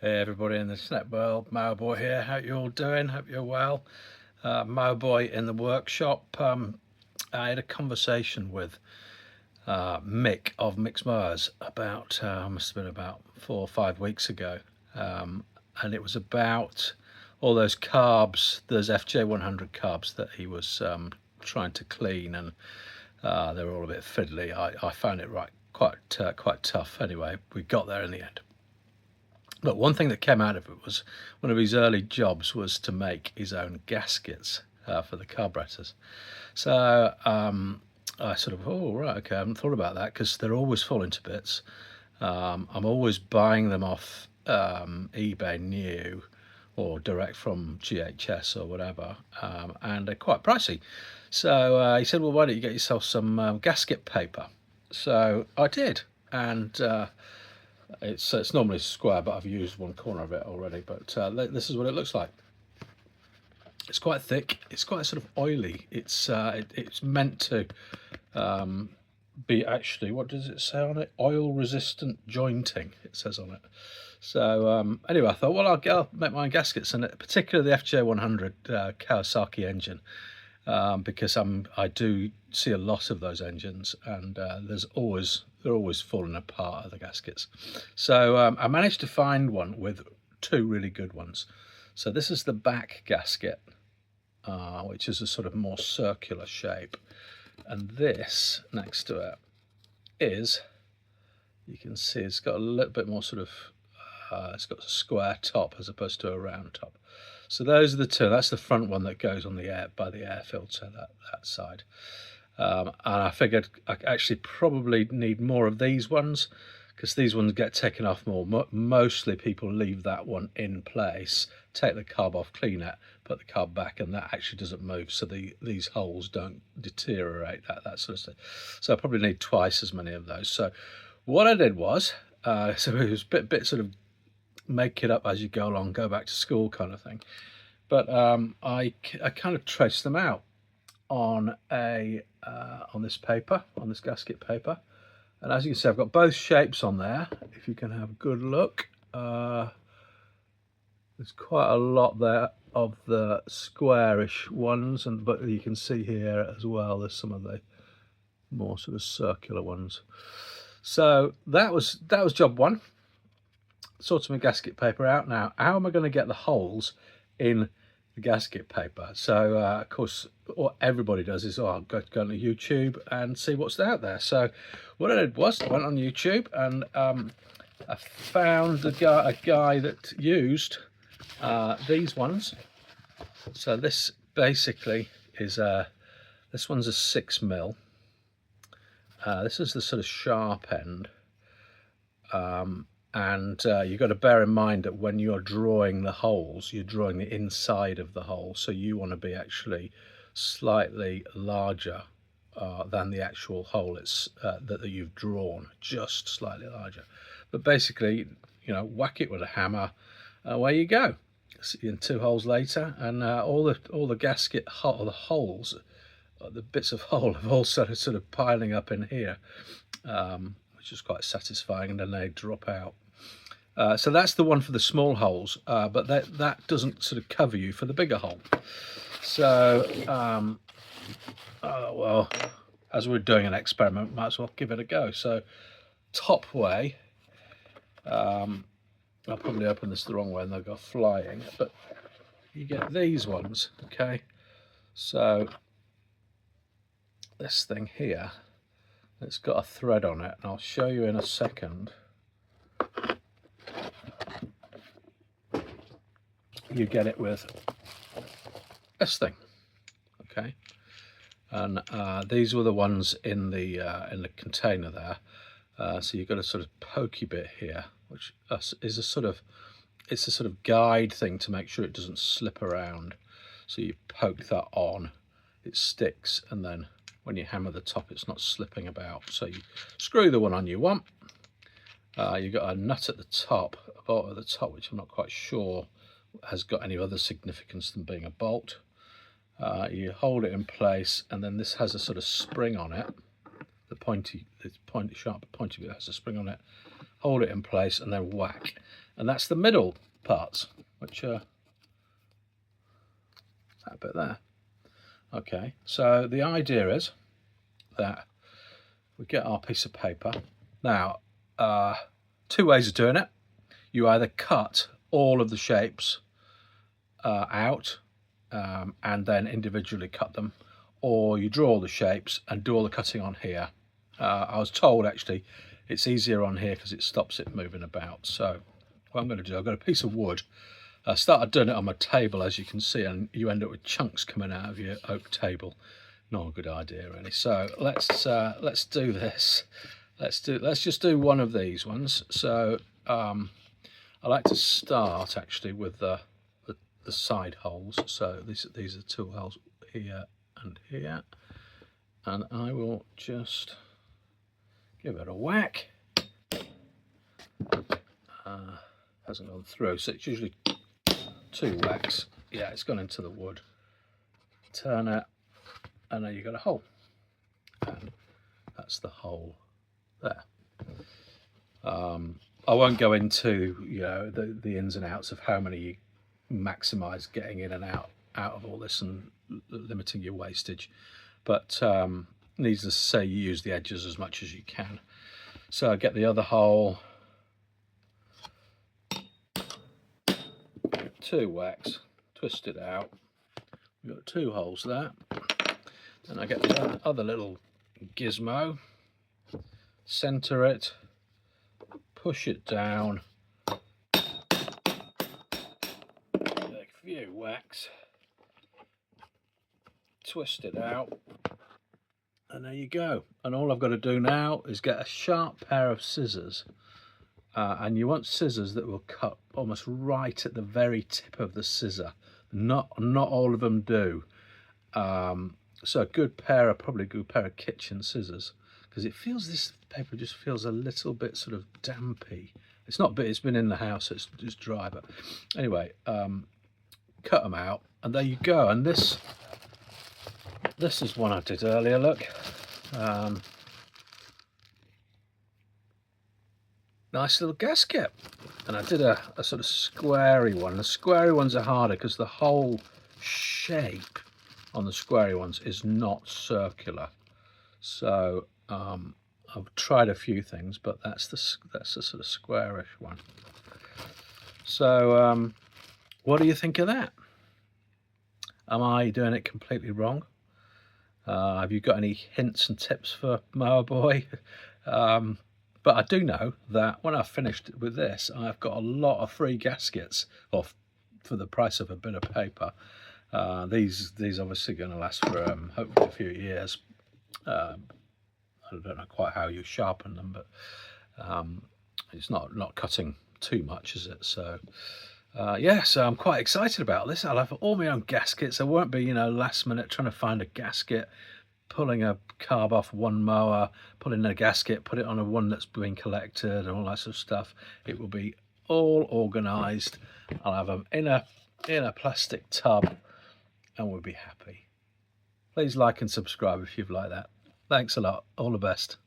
Hey everybody in the snap world, Boy here. How you all doing? Hope you're well. Boy in the workshop. I had a conversation with Mick of Mick's Mowers about must have been about 4 or 5 weeks ago, and it was about all those carbs, those FJ100 carbs that he was trying to clean, and they were all a bit fiddly. I found it quite tough. Anyway, we got there in the end. But one thing that came out of it was one of his early jobs was to make his own gaskets for the carburetors. So I sort of, oh, right, okay, I haven't thought about that because they're always falling to bits. I'm always buying them off eBay new or direct from GHS or whatever, and they're quite pricey. So he said, well, why don't you get yourself some gasket paper? So I did, and it's normally square, but I've used one corner of it already. But this is what it looks like. It's quite thick. It's quite sort of oily. It's meant to be actually, what does it say on it? Oil resistant jointing, it says on it. So anyway, I thought, well, I'll make my own gaskets, and particularly the FJ100 Kawasaki engine, because I do see a lot of those engines, and they're always falling apart, the gaskets. So I managed to find one with two really good ones. So this is the back gasket, which is a sort of more circular shape, and this next to it is, you can see it's got a little bit more sort of it's got a square top as opposed to a round top. So those are the two. That's the front one that goes on the air by the air filter, that side. And I figured I actually probably need more of these ones because these ones get taken off more. Mostly people leave that one in place, take the carb off, clean it, put the carb back, and that actually doesn't move, so these holes don't deteriorate, that sort of stuff. So I probably need twice as many of those. So what I did was, so it was a bit sort of make it up as you go along, go back to school kind of thing. But I kind of traced them out on this paper, on this gasket paper, and as you can see, I've got both shapes on there. If you can have a good look, there's quite a lot there of the squarish ones, but you can see here as well there's some of the more sort of circular ones. So that was job one. Sorted my gasket paper out. Now, how am I going to get the holes in the gasket paper? So of course what everybody does is, oh, I'll go on YouTube and see what's out there. So what I did was I went on YouTube and I found a guy that used these ones. So this basically is this one's a 6mm. This is the sort of sharp end, and you've got to bear in mind that when you're drawing the holes, you're drawing the inside of the hole, so you want to be actually slightly larger than the actual hole that you've drawn, just slightly larger. But basically, you know, whack it with a hammer, away you go. In 2 holes later, and all the gasket the holes, the bits of hole have all sort of piling up in here, which is quite satisfying, and then they drop out. So that's the one for the small holes, but that doesn't sort of cover you for the bigger hole. So well, as we're doing an experiment, might as well give it a go. So top way, I'll probably open this the wrong way and they'll go flying, but you get these ones, okay? So this thing here, it's got a thread on it, and I'll show you in a second. You get it with this thing, okay? And these were the ones in the container there. So you've got a sort of pokey bit here, which is a sort of guide thing to make sure it doesn't slip around. So you poke that on, it sticks, and then when you hammer the top, it's not slipping about. So you screw the one on you want. You've got a nut at the top, which I'm not quite sure has got any other significance than being a bolt. You hold it in place, and then this has a sort of spring on it. Sharp pointy bit has a spring on it. Hold it in place and then whack, and that's the middle parts, which are that bit there. Okay, so the idea is that we get our piece of paper. Now, two ways of doing it. You either cut all of the shapes out and then individually cut them, or you draw all the shapes and do all the cutting on here. I was told actually it's easier on here because it stops it moving about. So what I'm going to do, I've got a piece of wood. I started doing it on my table, as you can see, and you end up with chunks coming out of your oak table. Not a good idea really. So let's do this. Let's just do one of these ones. So I like to start actually with the side holes. So these are two holes here and here, and I will just give it a whack. Hasn't gone through, so it's usually two whacks. Yeah, it's gone into the wood. Turn it, and then you got a hole, and that's the hole there. I won't go into the ins and outs of how many you maximise getting in and out of all this and limiting your wastage, but needless to say, you use the edges as much as you can. So I get the other hole, two whacks, twist it out. We've got two holes there. And I get the other little gizmo, center it, push it down, a few whacks, twist it out, and there you go. And all I've got to do now is get a sharp pair of scissors, and you want scissors that will cut almost right at the very tip of the scissor. Not all of them do. So a good pair, probably a good pair of kitchen scissors, because it feels, this paper just feels a little bit sort of dampy. It's not, but it's been in the house, so it's just dry. But anyway, cut them out, and there you go. And this is one I did earlier. Look, nice little gasket. And I did a sort of squarey one. The squarey ones are harder because the whole shape on the squarey ones is not circular. So I've tried a few things, but that's the sort of squarish one. So what do you think of that? Am I doing it completely wrong? Have you got any hints and tips for Mower Boy? But I do know that when I've finished with this, I've got a lot of free gaskets off for the price of a bit of paper. These obviously going to last for hopefully a few years. I don't know quite how you sharpen them, but it's not cutting too much, is it? So yeah, so I'm quite excited about this. I'll have all my own gaskets. I won't be, last minute trying to find a gasket, pulling a carb off one mower, pulling a gasket, put it on a one that's been collected, and all that sort of stuff. It will be all organised. I'll have them in a plastic tub, and we'll be happy. Please like and subscribe if you've liked that. Thanks a lot. All the best.